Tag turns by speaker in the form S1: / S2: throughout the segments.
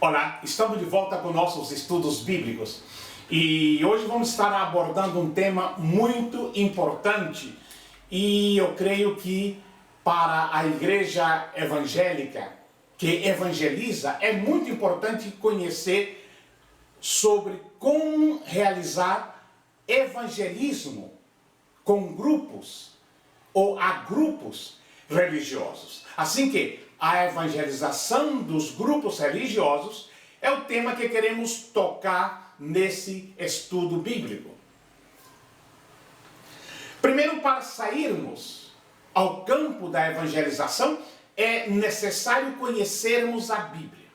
S1: Olá, estamos de volta com nossos estudos bíblicos e hoje vamos estar abordando um tema muito importante e eu creio que para a igreja evangélica que evangeliza é muito importante conhecer sobre como realizar evangelismo com grupos ou a grupos religiosos. Assim que a evangelização dos grupos religiosos é o tema que queremos tocar nesse estudo bíblico. Primeiro, para sairmos ao campo da evangelização, é necessário conhecermos a Bíblia.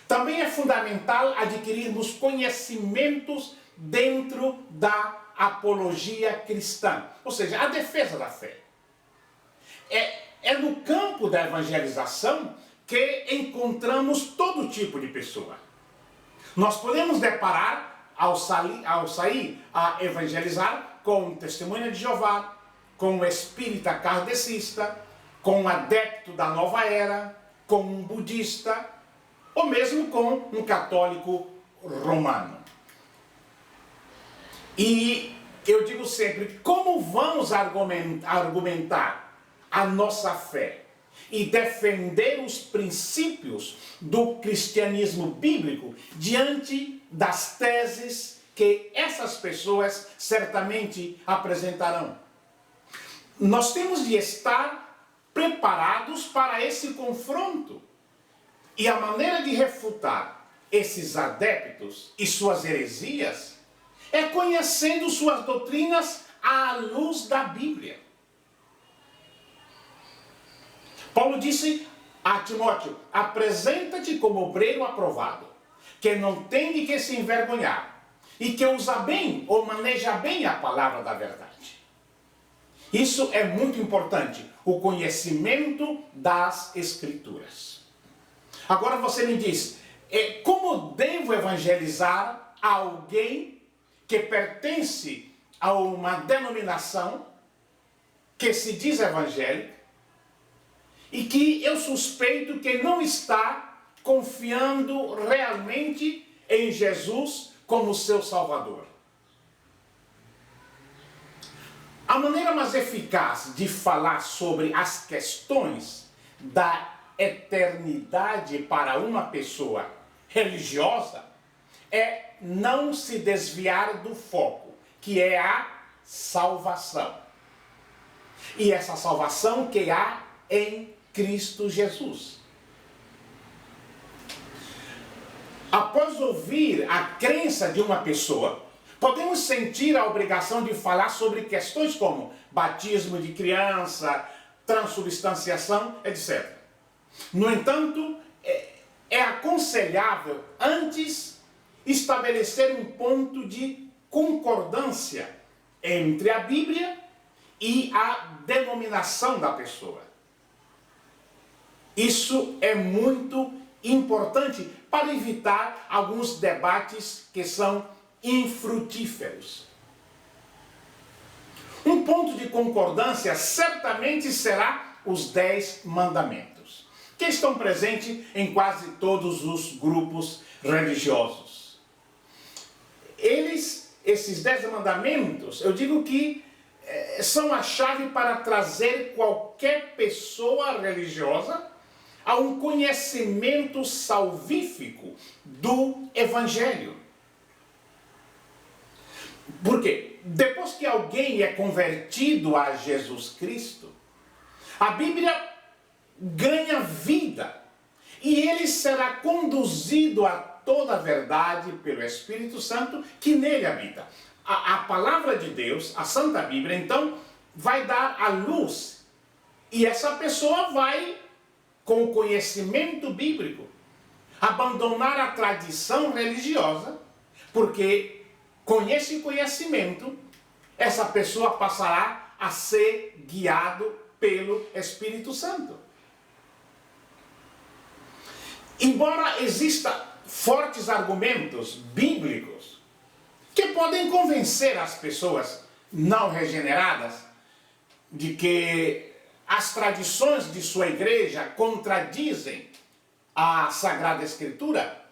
S1: Também é fundamental adquirirmos conhecimentos dentro da apologia cristã, ou seja, a defesa da fé. É no campo da evangelização que encontramos todo tipo de pessoa. Nós podemos deparar, ao sair a evangelizar, com um testemunha de Jeová, com um espírita kardecista, com um adepto da nova era, com um budista, ou mesmo com um católico romano. E eu digo sempre, como vamos argumentar a nossa fé e defender os princípios do cristianismo bíblico diante das teses que essas pessoas certamente apresentarão? Nós temos de estar preparados para esse confronto. E a maneira de refutar esses adeptos e suas heresias é conhecendo suas doutrinas à luz da Bíblia. Paulo disse a Timóteo: apresenta-te como obreiro aprovado, que não tem de que se envergonhar, e que usa bem ou maneja bem a palavra da verdade. Isso é muito importante, o conhecimento das Escrituras. Agora você me diz, como devo evangelizar alguém que pertence a uma denominação que se diz evangélica, e que eu suspeito que não está confiando realmente em Jesus como seu Salvador? A maneira mais eficaz de falar sobre as questões da eternidade para uma pessoa religiosa é não se desviar do foco, que é a salvação. E essa salvação que há em Cristo Jesus. Após ouvir a crença de uma pessoa, podemos sentir a obrigação de falar sobre questões como batismo de criança, transubstanciação, etc. No entanto, é aconselhável antes estabelecer um ponto de concordância entre a Bíblia e a denominação da pessoa. Isso é muito importante para evitar alguns debates que são infrutíferos. Um ponto de concordância certamente será os 10 mandamentos, que estão presentes em quase todos os grupos religiosos. Esses 10 mandamentos, eu digo que são a chave para trazer qualquer pessoa religiosa a um conhecimento salvífico do Evangelho. Porque depois que alguém é convertido a Jesus Cristo, a Bíblia ganha vida e ele será conduzido a toda a verdade pelo Espírito Santo que nele habita. A palavra de Deus, a Santa Bíblia, então, vai dar a luz e essa pessoa vai, com o conhecimento bíblico, abandonar a tradição religiosa, porque com esse conhecimento, essa pessoa passará a ser guiado pelo Espírito Santo. Embora existam fortes argumentos bíblicos que podem convencer as pessoas não regeneradas de que as tradições de sua igreja contradizem a Sagrada Escritura,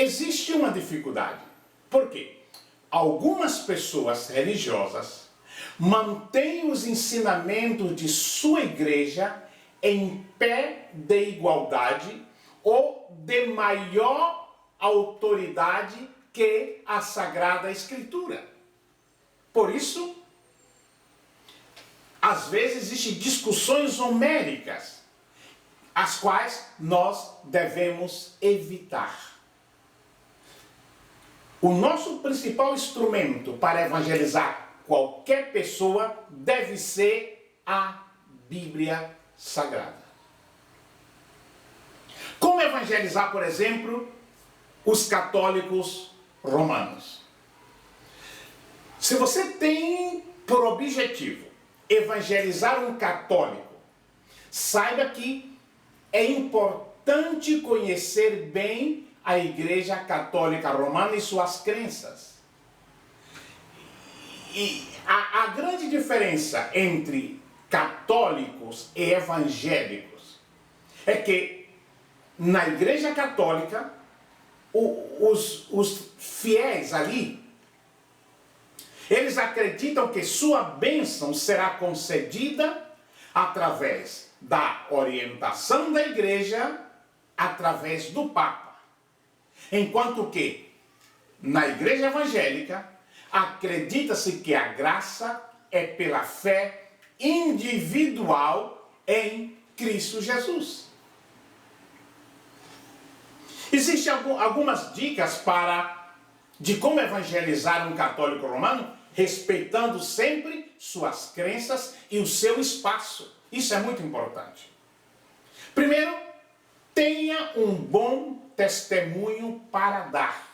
S1: existe uma dificuldade. Por quê? Algumas pessoas religiosas mantêm os ensinamentos de sua igreja em pé de igualdade ou de maior autoridade que a Sagrada Escritura. Por isso, às vezes existem discussões homéricas, as quais nós devemos evitar. O nosso principal instrumento para evangelizar qualquer pessoa deve ser a Bíblia Sagrada. Como evangelizar, por exemplo, os católicos romanos? Se você tem por objetivo evangelizar um católico, saiba que é importante conhecer bem a Igreja Católica Romana e suas crenças. E a grande diferença entre católicos e evangélicos é que na Igreja Católica os fiéis ali, eles acreditam que sua bênção será concedida através da orientação da Igreja, através do Papa. Enquanto que, na Igreja Evangélica, acredita-se que a graça é pela fé individual em Cristo Jesus. Existem algumas dicas de como evangelizar um católico romano, respeitando sempre suas crenças e o seu espaço. Isso é muito importante. Primeiro, tenha um bom testemunho para dar.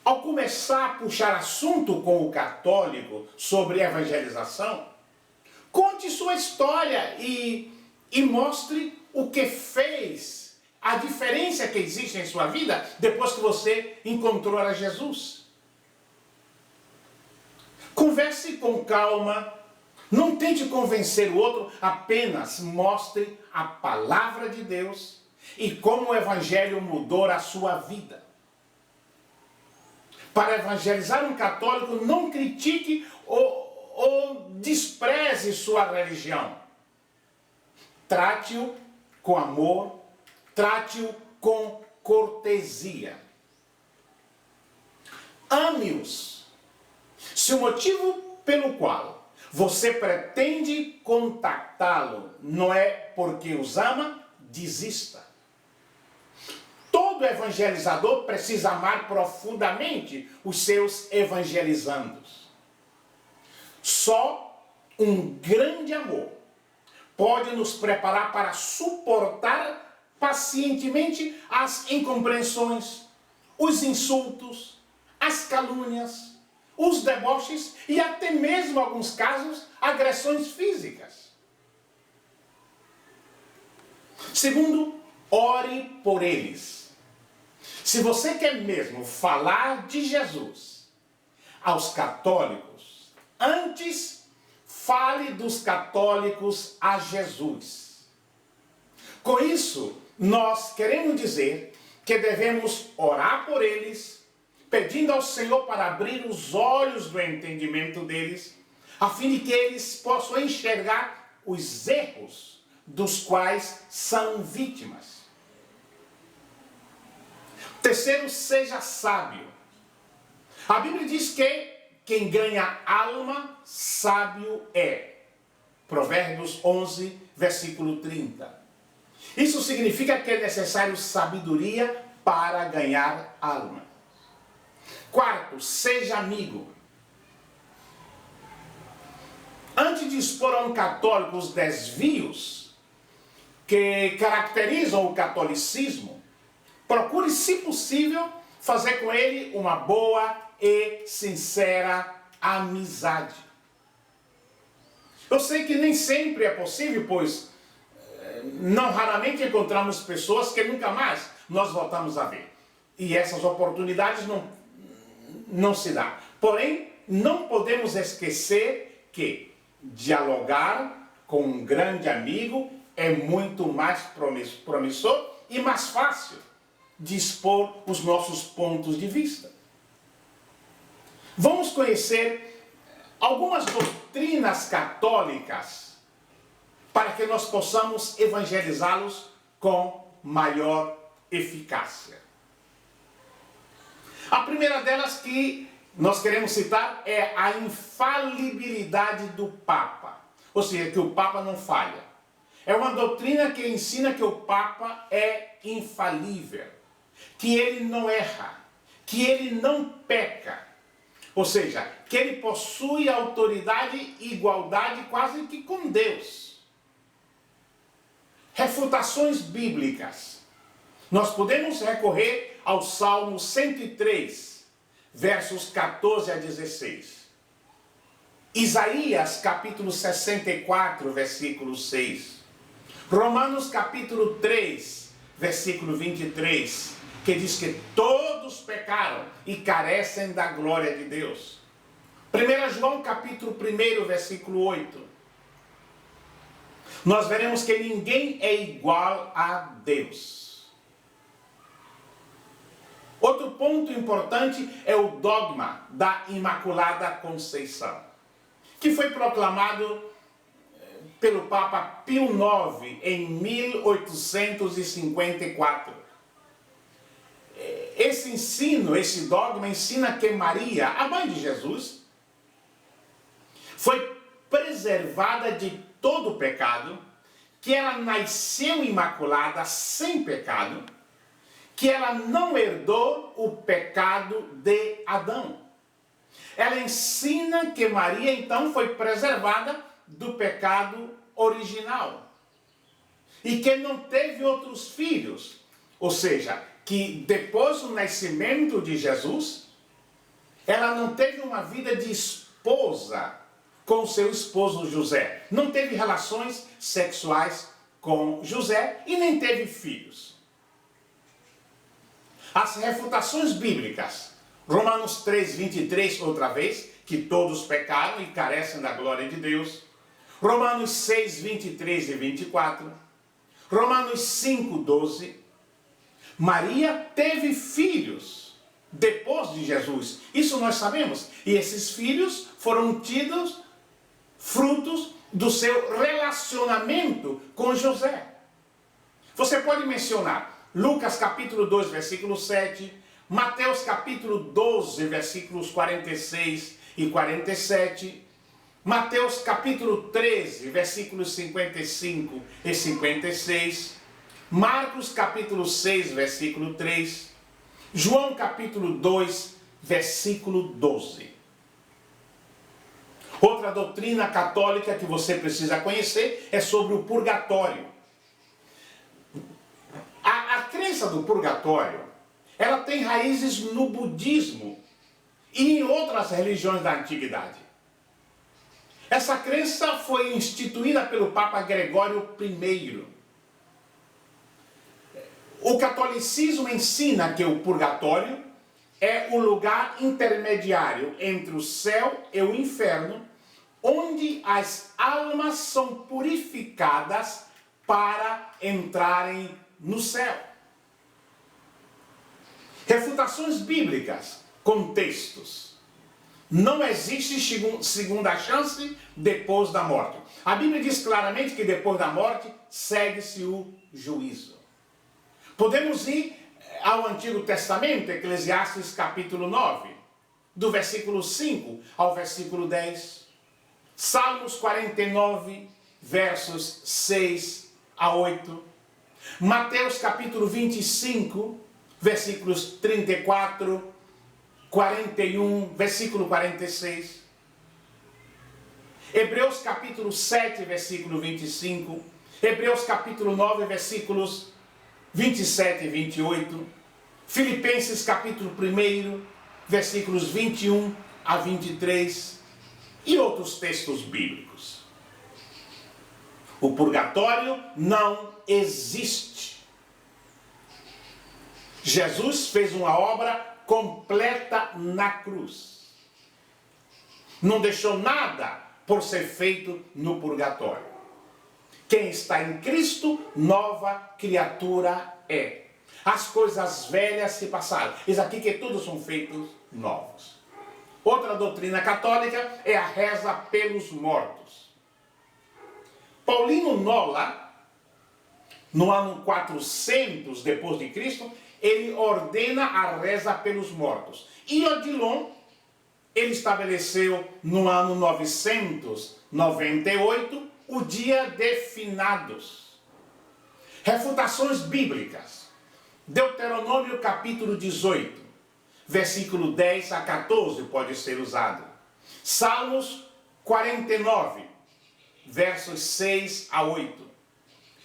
S1: Ao começar a puxar assunto com o católico sobre evangelização, conte sua história e mostre o que fez, a diferença que existe em sua vida depois que você encontrou a Jesus. Converse com calma, não tente convencer o outro, apenas mostre a palavra de Deus e como o Evangelho mudou a sua vida. Para evangelizar um católico, não critique ou despreze sua religião. Trate-o com amor, trate-o com cortesia. Ame-os. Se o motivo pelo qual você pretende contactá-lo não é porque os ama, desista. Todo evangelizador precisa amar profundamente os seus evangelizandos. Só um grande amor pode nos preparar para suportar pacientemente as incompreensões, os insultos, as calúnias, os deboches e até mesmo, em alguns casos, agressões físicas. Segundo, ore por eles. Se você quer mesmo falar de Jesus aos católicos, antes fale dos católicos a Jesus. Com isso, nós queremos dizer que devemos orar por eles, pedindo ao Senhor para abrir os olhos do entendimento deles, a fim de que eles possam enxergar os erros dos quais são vítimas. Terceiro, seja sábio. A Bíblia diz que quem ganha alma, sábio é. Provérbios 11, versículo 30. Isso significa que é necessário sabedoria para ganhar alma. Quarto, seja amigo. Antes de expor a um católico os desvios que caracterizam o catolicismo, procure, se possível, fazer com ele uma boa e sincera amizade. Eu sei que nem sempre é possível, pois não raramente encontramos pessoas que nunca mais nós voltamos a ver. E essas oportunidades não se dão. Porém, não podemos esquecer que dialogar com um grande amigo é muito mais promissor e mais fácil de expor os nossos pontos de vista. Vamos conhecer algumas doutrinas católicas para que nós possamos evangelizá-los com maior eficácia. A primeira delas que nós queremos citar é a infalibilidade do Papa. Ou seja, que o Papa não falha. É uma doutrina que ensina que o Papa é infalível, que ele não erra, que ele não peca. Ou seja, que ele possui autoridade e igualdade quase que com Deus. Refutações bíblicas. Nós podemos recorrer ao Salmo 103, versos 14 a 16. Isaías, capítulo 64, versículo 6. Romanos, capítulo 3, versículo 23, que diz que todos pecaram e carecem da glória de Deus. 1 João, capítulo 1, versículo 8. Nós veremos que ninguém é igual a Deus. Outro ponto importante é o dogma da Imaculada Conceição, que foi proclamado pelo Papa Pio IX em 1854. Esse ensino, esse dogma ensina que Maria, a mãe de Jesus, foi preservada de todo o pecado, que ela nasceu imaculada, sem pecado, que ela não herdou o pecado de Adão. Ela ensina que Maria, então, foi preservada do pecado original e que não teve outros filhos. Ou seja, que depois do nascimento de Jesus, ela não teve uma vida de esposa com seu esposo José. Não teve relações sexuais com José e nem teve filhos. As refutações bíblicas, Romanos 3, 23, outra vez, que todos pecaram e carecem da glória de Deus. Romanos 6, 23 e 24. Romanos 5, 12. Maria teve filhos depois de Jesus. Isso nós sabemos. E esses filhos foram tidos frutos do seu relacionamento com José. Você pode mencionar Lucas capítulo 2, versículo 7, Mateus capítulo 12, versículos 46 e 47, Mateus capítulo 13, versículos 55 e 56, Marcos capítulo 6, versículo 3, João capítulo 2, versículo 12. Outra doutrina católica que você precisa conhecer é sobre o purgatório. A crença do purgatório, ela tem raízes no budismo e em outras religiões da antiguidade. Essa crença foi instituída pelo Papa Gregório I. O catolicismo ensina que o purgatório é o lugar intermediário entre o céu e o inferno, onde as almas são purificadas para entrarem no céu. Refutações bíblicas com textos. Não existe segunda chance depois da morte. A Bíblia diz claramente que depois da morte segue-se o juízo. Podemos ir ao Antigo Testamento, Eclesiastes capítulo 9, do versículo 5 ao versículo 10. Salmos 49, versos 6 a 8. Mateus capítulo 25, versículos 34, 41, versículo 46. Hebreus capítulo 7, versículo 25. Hebreus capítulo 9, versículos 27 e 28. Filipenses capítulo 1, versículos 21 a 23. E outros textos bíblicos. O purgatório não existe. Jesus fez uma obra completa na cruz. Não deixou nada por ser feito no purgatório. Quem está em Cristo, nova criatura é. as coisas velhas se passaram. Eis aqui que todos são feitos novos. Outra doutrina católica é a reza pelos mortos. Paulino Nola, no ano 400 depois de Cristo, ele ordena a reza pelos mortos. E Odilon, ele estabeleceu no ano 998 o dia de finados. Refutações bíblicas. Deuteronômio capítulo 18, versículo 10 a 14 pode ser usado. Salmos 49, versos 6 a 8.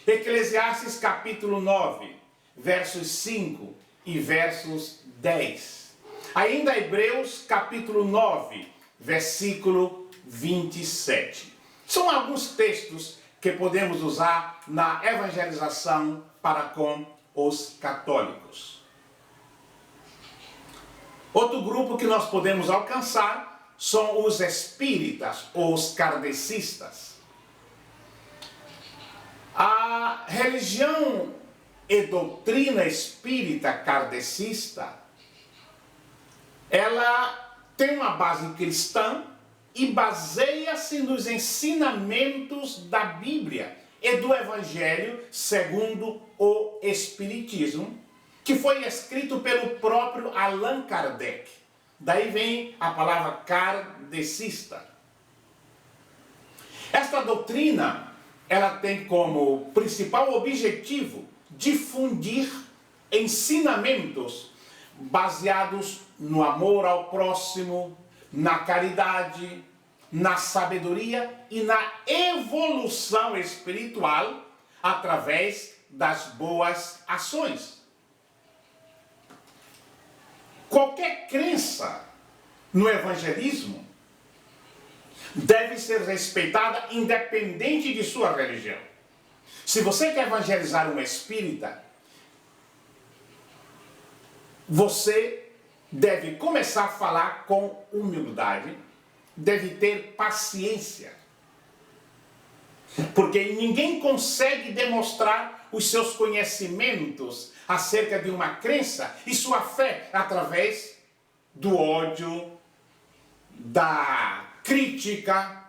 S1: Eclesiastes capítulo 9, versos 5 e versos 10. Ainda Hebreus capítulo 9, versículo 27. São alguns textos que podemos usar na evangelização para com os católicos. Outro grupo que nós podemos alcançar são os espíritas ou os kardecistas. A religião e doutrina espírita kardecista, ela tem uma base cristã e baseia-se nos ensinamentos da Bíblia e do Evangelho segundo o Espiritismo, que foi escrito pelo próprio Allan Kardec. Daí vem a palavra kardecista. Esta doutrina, ela tem como principal objetivo difundir ensinamentos baseados no amor ao próximo, na caridade, na sabedoria e na evolução espiritual através das boas ações. Qualquer crença no evangelismo deve ser respeitada independente de sua religião. Se você quer evangelizar um espírita, você deve começar a falar com humildade, deve ter paciência. Porque ninguém consegue demonstrar os seus conhecimentos acerca de uma crença e sua fé através do ódio, da crítica,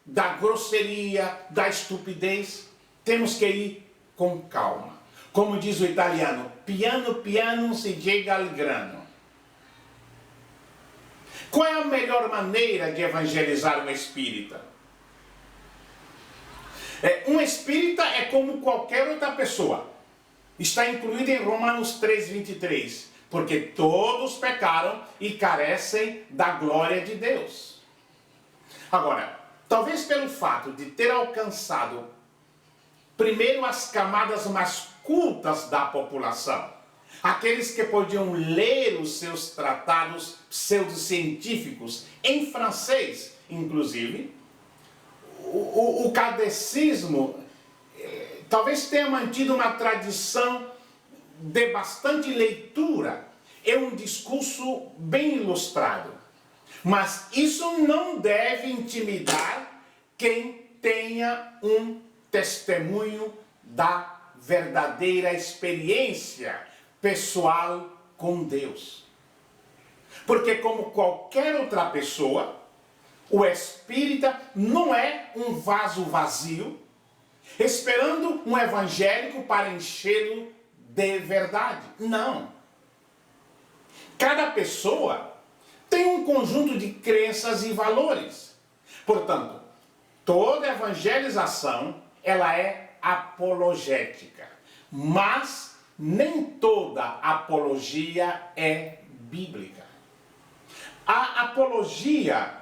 S1: da grosseria, da estupidez. Temos que ir com calma. Como diz o italiano, piano piano si llega al grano. Qual é a melhor maneira de evangelizar um espírita? Um espírita é como qualquer outra pessoa. Está incluído em Romanos 3:23. Porque todos pecaram e carecem da glória de Deus. Agora, talvez pelo fato de ter alcançado primeiro as camadas mais cultas da população, aqueles que podiam ler os seus tratados pseudocientíficos em francês, inclusive, o kardecismo talvez tenha mantido uma tradição de bastante leitura e um discurso bem ilustrado. Mas isso não deve intimidar quem tenha um testemunho da verdadeira experiência pessoal com Deus. Porque como qualquer outra pessoa, o espírita não é um vaso vazio, esperando um evangélico para enchê-lo de verdade. Não. Cada pessoa tem um conjunto de crenças e valores. Portanto, toda evangelização, ela é apologética. Mas nem toda apologia é bíblica. A apologia,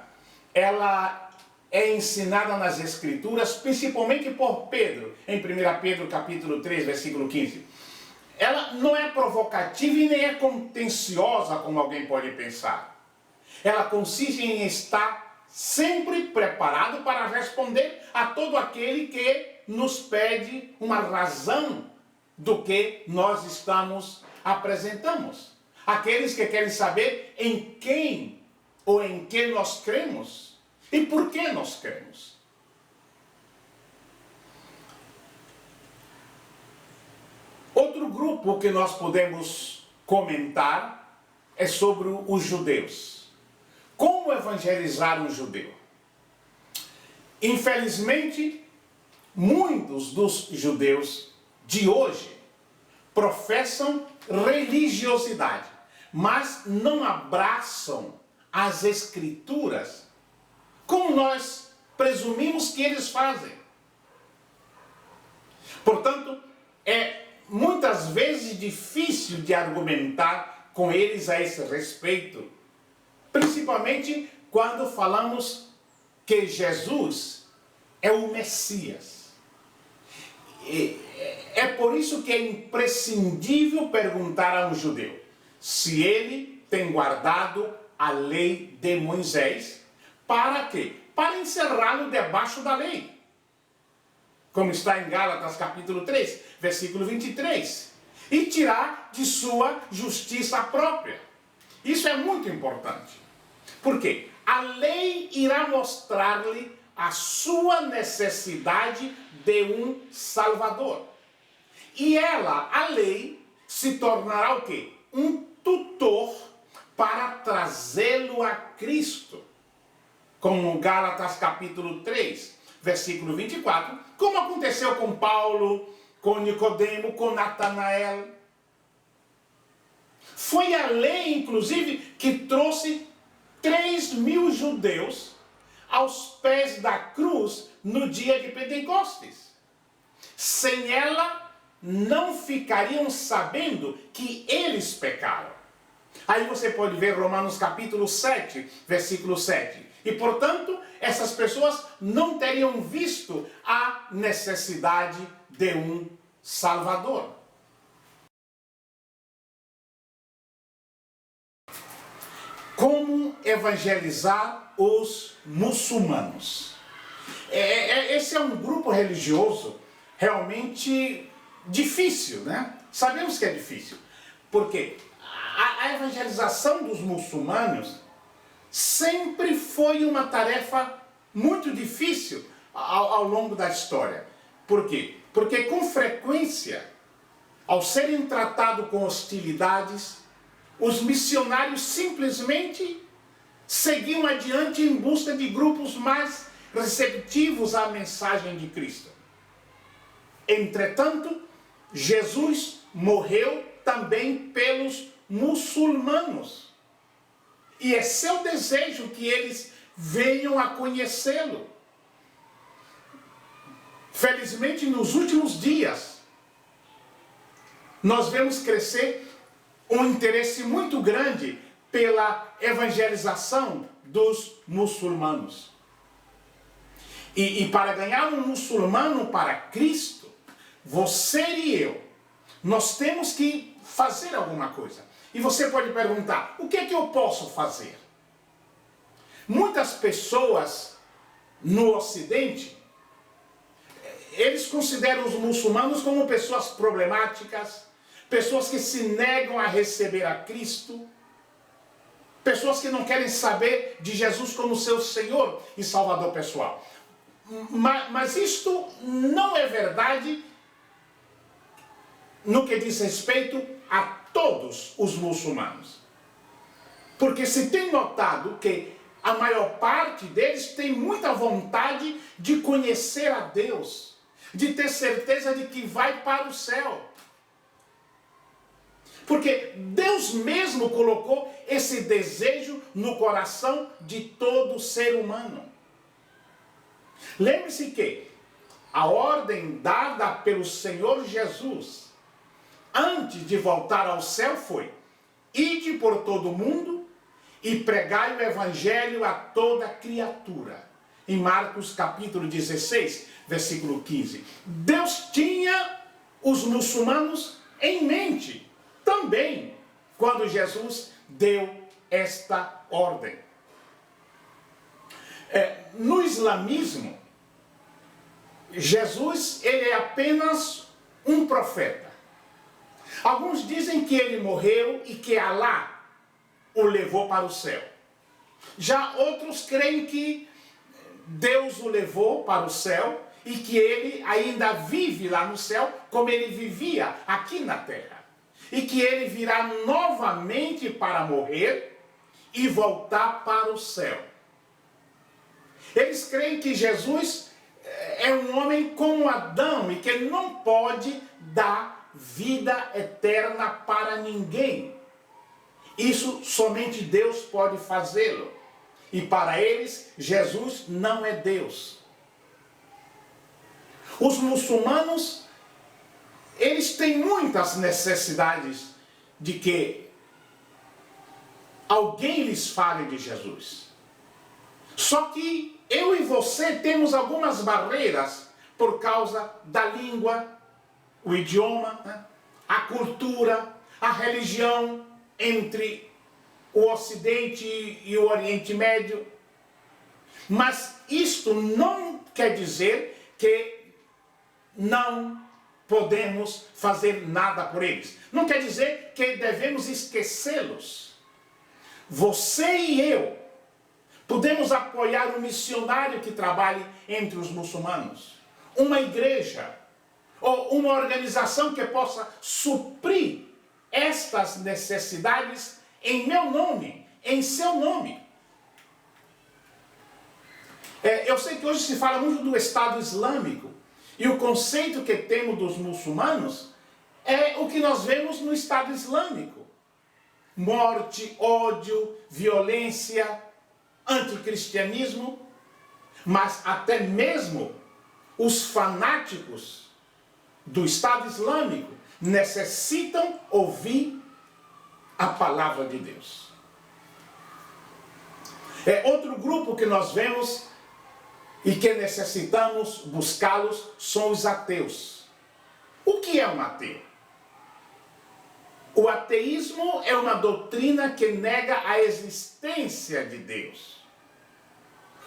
S1: ela é ensinada nas Escrituras, principalmente por Pedro, em 1 Pedro capítulo 3, versículo 15. Ela não é provocativa e nem é contenciosa, como alguém pode pensar. Ela consiste em estar sempre preparado para responder a todo aquele que nos pede uma razão do que nós apresentamos. Aqueles que querem saber em quem ou em que nós cremos e por que nós cremos. Outro grupo que nós podemos comentar é sobre os judeus. Como evangelizar um judeu? Infelizmente, muitos dos judeus de hoje professam religiosidade, mas não abraçam as escrituras como nós presumimos que eles fazem. Portanto, é muitas vezes difícil de argumentar com eles a esse respeito, principalmente quando falamos que Jesus é o Messias. É por isso que é imprescindível perguntar a um judeu se ele tem guardado a lei de Moisés. Para quê? Para encerrá-lo debaixo da lei. Como está em Gálatas capítulo 3, versículo 23. E tirar de sua justiça própria. Isso é muito importante. Por quê? A lei irá mostrar-lhe a sua necessidade de um Salvador. E ela, a lei, se tornará o quê? Um tutor para trazê-lo a Cristo. Como Gálatas capítulo 3, versículo 24, como aconteceu com Paulo, com Nicodemo, com Natanael. Foi a lei, inclusive, que trouxe 3.000 judeus aos pés da cruz no dia de Pentecostes. Sem ela, não ficariam sabendo que eles pecaram. Aí você pode ver Romanos capítulo 7, versículo 7. E, portanto, essas pessoas não teriam visto a necessidade de um Salvador. Como evangelizar os muçulmanos? Esse é um grupo religioso realmente difícil, né? Sabemos que é difícil. Porque a evangelização dos muçulmanos sempre foi uma tarefa muito difícil ao longo da história. Por quê? Porque com frequência, ao serem tratados com hostilidades, os missionários simplesmente seguiam adiante em busca de grupos mais receptivos à mensagem de Cristo. Entretanto, Jesus morreu também pelos muçulmanos. E é seu desejo que eles venham a conhecê-lo. Felizmente, nos últimos dias, nós vemos crescer um interesse muito grande pela evangelização dos muçulmanos. E para ganhar um muçulmano para Cristo, você e eu, nós temos que fazer alguma coisa. E você pode perguntar, o que é que eu posso fazer? Muitas pessoas no Ocidente, eles consideram os muçulmanos como pessoas problemáticas, pessoas que se negam a receber a Cristo, pessoas que não querem saber de Jesus como seu Senhor e Salvador pessoal. Mas isto não é verdade no que diz respeito a todos os muçulmanos. Porque se tem notado que a maior parte deles tem muita vontade de conhecer a Deus, de ter certeza de que vai para o céu. Porque Deus mesmo colocou esse desejo no coração de todo ser humano. Lembre-se que a ordem dada pelo Senhor Jesus, antes de voltar ao céu, foi: ide por todo o mundo e pregai o evangelho a toda criatura. Em Marcos capítulo 16, versículo 15. Deus tinha os muçulmanos em mente também quando Jesus deu esta ordem. No islamismo, Jesus ele é apenas um profeta. Alguns dizem que ele morreu e que Alá o levou para o céu. Já outros creem que Deus o levou para o céu e que ele ainda vive lá no céu como ele vivia aqui na terra. E que ele virá novamente para morrer e voltar para o céu. Eles creem que Jesus é um homem como Adão e que ele não pode dar vida eterna para ninguém. Isso somente Deus pode fazê-lo. E para eles, Jesus não é Deus. Os muçulmanos, eles têm muitas necessidades de que alguém lhes fale de Jesus. Só que eu e você temos algumas barreiras por causa da língua, o idioma, né? A cultura, a religião entre o Ocidente e o Oriente Médio. Mas isto não quer dizer que não podemos fazer nada por eles. Não quer dizer que devemos esquecê-los. Você e eu podemos apoiar um missionário que trabalhe entre os muçulmanos, uma igreja ou uma organização que possa suprir estas necessidades em meu nome, em seu nome. Eu sei que hoje se fala muito do Estado Islâmico, e o conceito que temos dos muçulmanos é o que nós vemos no Estado Islâmico. Morte, ódio, violência, anticristianismo, mas até mesmo os fanáticos do Estado Islâmico necessitam ouvir a palavra de Deus. Outro grupo que nós vemos e que necessitamos buscá-los são os ateus. O que é um ateu? O ateísmo é uma doutrina que nega a existência de Deus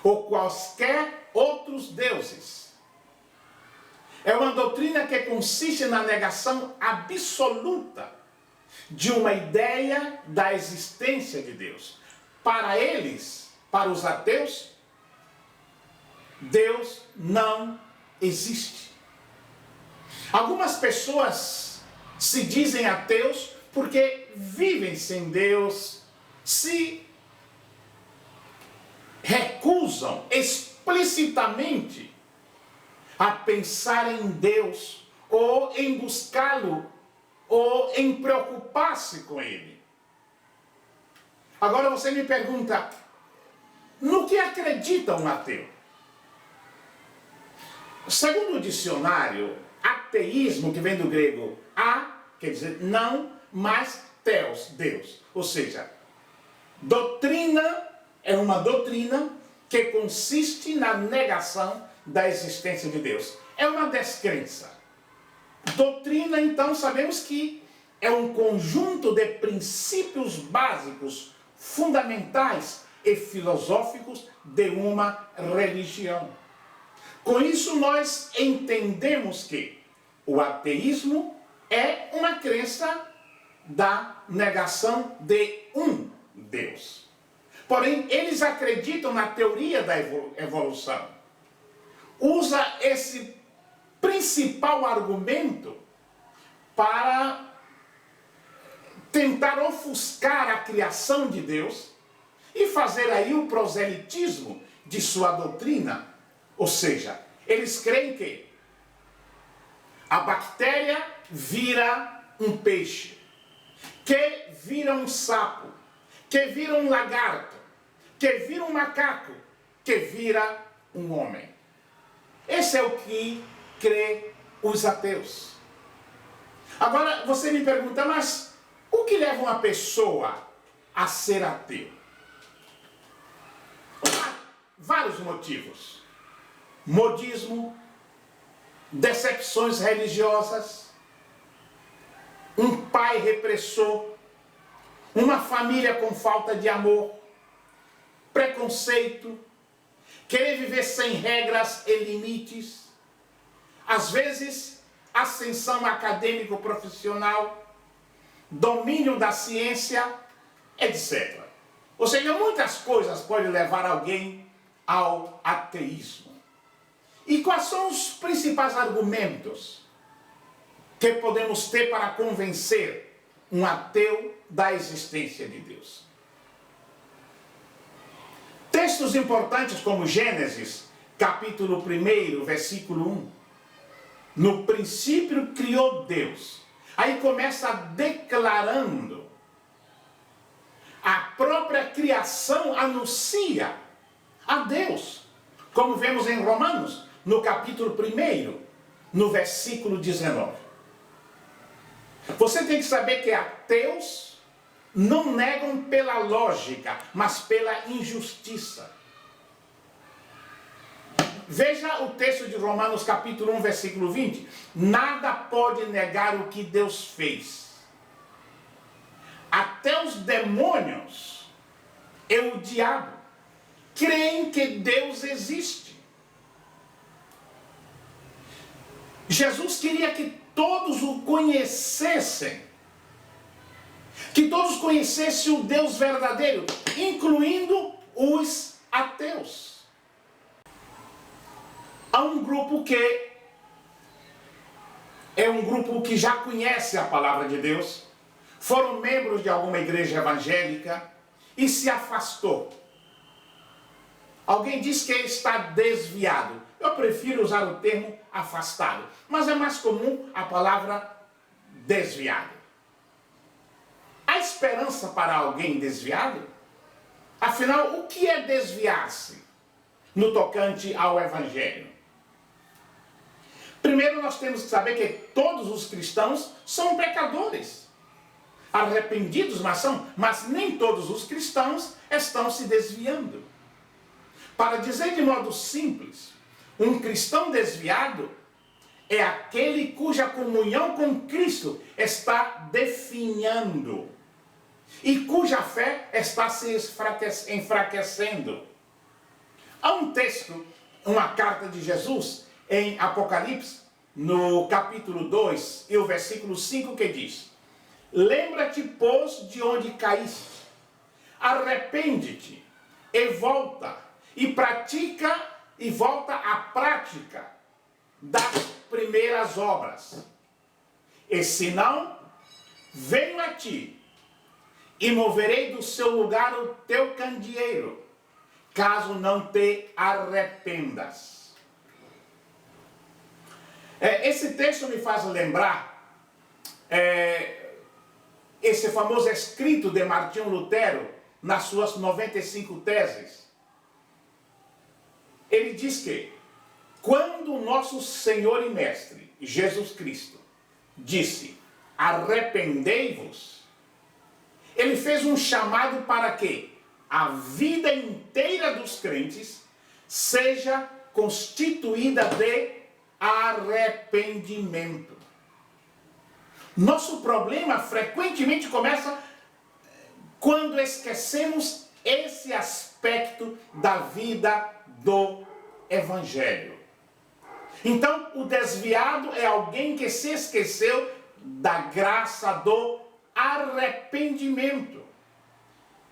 S1: ou quaisquer outros deuses. É uma doutrina que consiste na negação absoluta de uma ideia da existência de Deus. Para eles, para os ateus, Deus não existe. Algumas pessoas se dizem ateus porque vivem sem Deus, se recusam explicitamente a pensar em Deus, ou em buscá-lo, ou em preocupar-se com Ele. Agora você me pergunta, no que acredita um ateu? Segundo o dicionário, ateísmo, que vem do grego a, quer dizer não, mas theos, Deus. Ou seja, doutrina é uma doutrina que consiste na negação da existência de Deus. É uma descrença. Doutrina, então, sabemos que é um conjunto de princípios básicos, fundamentais e filosóficos de uma religião. Com isso, nós entendemos que o ateísmo é uma crença da negação de um Deus. Porém, eles acreditam na teoria da evolução. Usa esse principal argumento para tentar ofuscar a criação de Deus e fazer aí o proselitismo de sua doutrina. Ou seja, eles creem que a bactéria vira um peixe, que vira um sapo, que vira um lagarto, que vira um macaco, que vira um homem. Esse é o que crê os ateus. Agora você me pergunta, mas o que leva uma pessoa a ser ateu? Há vários motivos. Modismo, decepções religiosas, um pai repressor, uma família com falta de amor, preconceito, querer viver sem regras e limites, às vezes ascensão acadêmico-profissional, domínio da ciência, etc. Ou seja, muitas coisas podem levar alguém ao ateísmo. E quais são os principais argumentos que podemos ter para convencer um ateu da existência de Deus? Textos importantes como Gênesis, capítulo 1, versículo 1. No princípio criou Deus. Aí começa declarando. A própria criação anuncia a Deus. Como vemos em Romanos, no capítulo 1, no versículo 19. Você tem que saber que ateus não negam pela lógica, mas pela injustiça. Veja o texto de Romanos capítulo 1, versículo 20. Nada pode negar o que Deus fez. Até os demônios e o diabo creem que Deus existe. Jesus queria que todos o conhecessem. Que todos conhecessem o Deus verdadeiro, incluindo os ateus. Há um grupo que é um grupo que já conhece a palavra de Deus, foram membros de alguma igreja evangélica e se afastou. Alguém diz que está desviado. Eu prefiro usar o termo afastado, mas é mais comum a palavra desviado. Há esperança para alguém desviado? Afinal, o que é desviar-se no tocante ao Evangelho? Primeiro, nós temos que saber que todos os cristãos são pecadores. Arrependidos, mas nem todos os cristãos estão se desviando. Para dizer de modo simples, um cristão desviado é aquele cuja comunhão com Cristo está definhando e cuja fé está se enfraquecendo. Há um texto, uma carta de Jesus em Apocalipse, no capítulo 2 e o versículo 5 que diz: lembra-te, pois, de onde caíste, arrepende-te e volta à prática das primeiras obras. E se não, venho a ti e moverei do seu lugar o teu candeeiro, caso não te arrependas. Esse texto me faz lembrar esse famoso escrito de Martinho Lutero, nas suas 95 teses. Ele diz que, quando o nosso Senhor e Mestre, Jesus Cristo, disse, arrependei-vos, ele fez um chamado para que a vida inteira dos crentes seja constituída de arrependimento. Nosso problema frequentemente começa quando esquecemos esse aspecto da vida do Evangelho. Então, o desviado é alguém que se esqueceu da graça do arrependimento.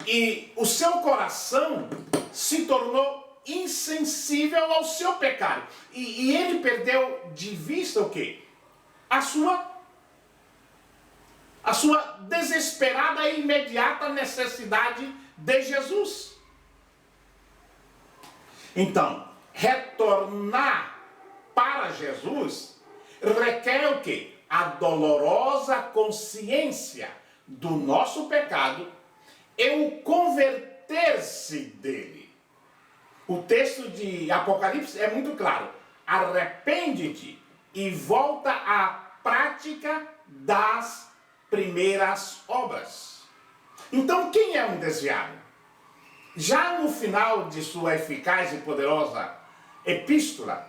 S1: E o seu coração se tornou insensível ao seu pecado. E ele perdeu de vista o quê? A sua desesperada e imediata necessidade de Jesus. Então, retornar para Jesus requer o quê? A dolorosa consciência do nosso pecado e o converter-se dele. O texto de Apocalipse é muito claro. Arrepende-te e volta à prática das primeiras obras. Então, quem é um desviado? Já no final de sua eficaz e poderosa epístola,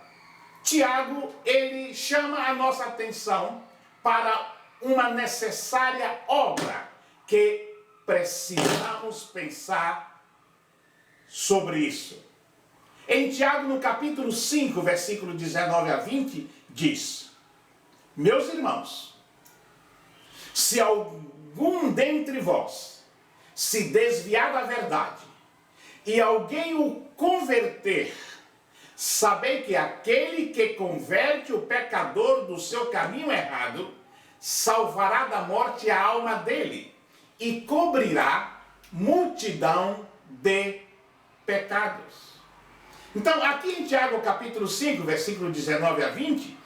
S1: Tiago, ele chama a nossa atenção para uma necessária obra que precisamos pensar sobre isso. Em Tiago, no capítulo 5, versículo 19 a 20, diz: meus irmãos, se algum dentre vós se desviar da verdade e alguém o converter, sabei que aquele que converte o pecador do seu caminho errado, salvará da morte a alma dele e cobrirá multidão de pecados. Então, aqui em Tiago capítulo 5, versículo 19 a 20,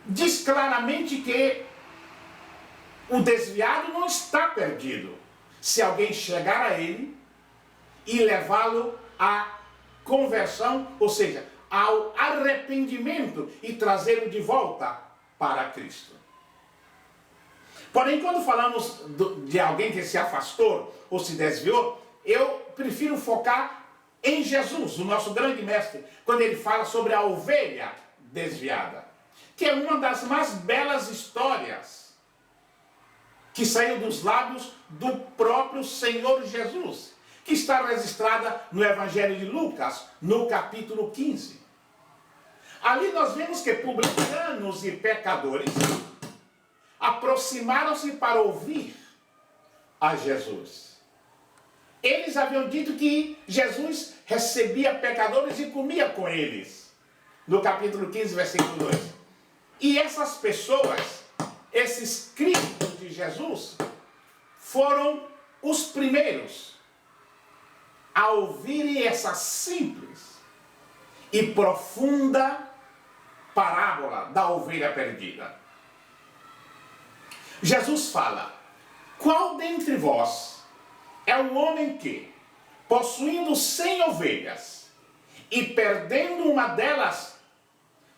S1: diz claramente que o desviado não está perdido se alguém chegar a ele e levá-lo à conversão, ou seja, ao arrependimento e trazê-lo de volta para Cristo. Porém, quando falamos de alguém que se afastou ou se desviou, eu prefiro focar em Jesus, o nosso grande mestre, quando ele fala sobre a ovelha desviada, que é uma das mais belas histórias que saiu dos lábios do próprio Senhor Jesus, que está registrada no Evangelho de Lucas, no capítulo 15. Ali nós vemos que publicanos e pecadores aproximaram-se para ouvir a Jesus. Eles haviam dito que Jesus recebia pecadores e comia com eles, no capítulo 15, versículo 2. E essas pessoas, esses críticos de Jesus, foram os primeiros a ouvirem essa simples e profunda parábola da ovelha perdida. Jesus fala: qual dentre vós é o homem que, possuindo 100 ovelhas e perdendo uma delas,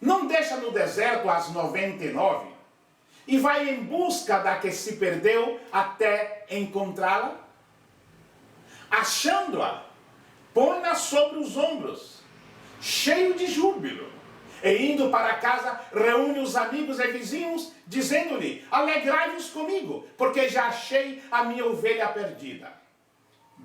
S1: não deixa no deserto as 99 e vai em busca da que se perdeu até encontrá-la? Achando-a, põe-na sobre os ombros, cheio de júbilo, e indo para casa, reúne os amigos e vizinhos, dizendo-lhe: alegrai-vos comigo, porque já achei a minha ovelha perdida.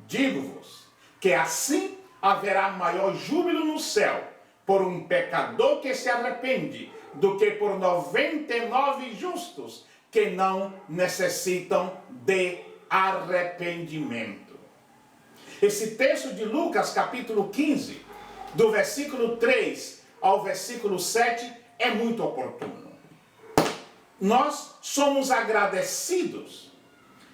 S1: Digo-vos que assim haverá maior júbilo no céu por um pecador que se arrepende, do que por 99 justos que não necessitam de arrependimento. Esse texto de Lucas, capítulo 15, do versículo 3 ao versículo 7, é muito oportuno. Nós somos agradecidos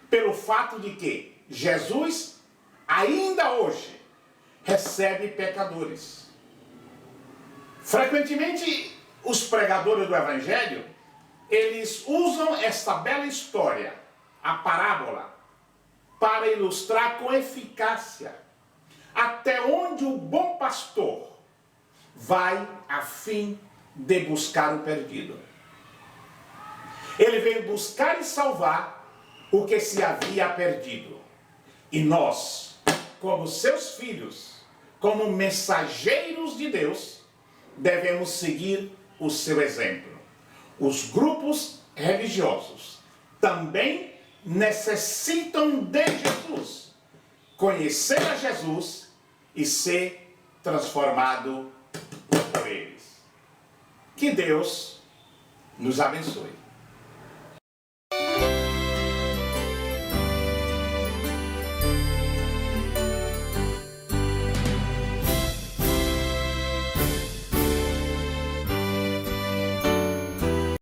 S1: pelo fato de que Jesus, ainda hoje, recebe pecadores. Frequentemente, os pregadores do Evangelho, eles usam esta bela história, a parábola, para ilustrar com eficácia até onde o bom pastor vai a fim de buscar o perdido. Ele veio buscar e salvar o que se havia perdido. E nós, como seus filhos, como mensageiros de Deus, devemos seguir o seu exemplo. Os grupos religiosos também necessitam de Jesus, conhecer a Jesus e ser transformado por eles. Que Deus nos abençoe.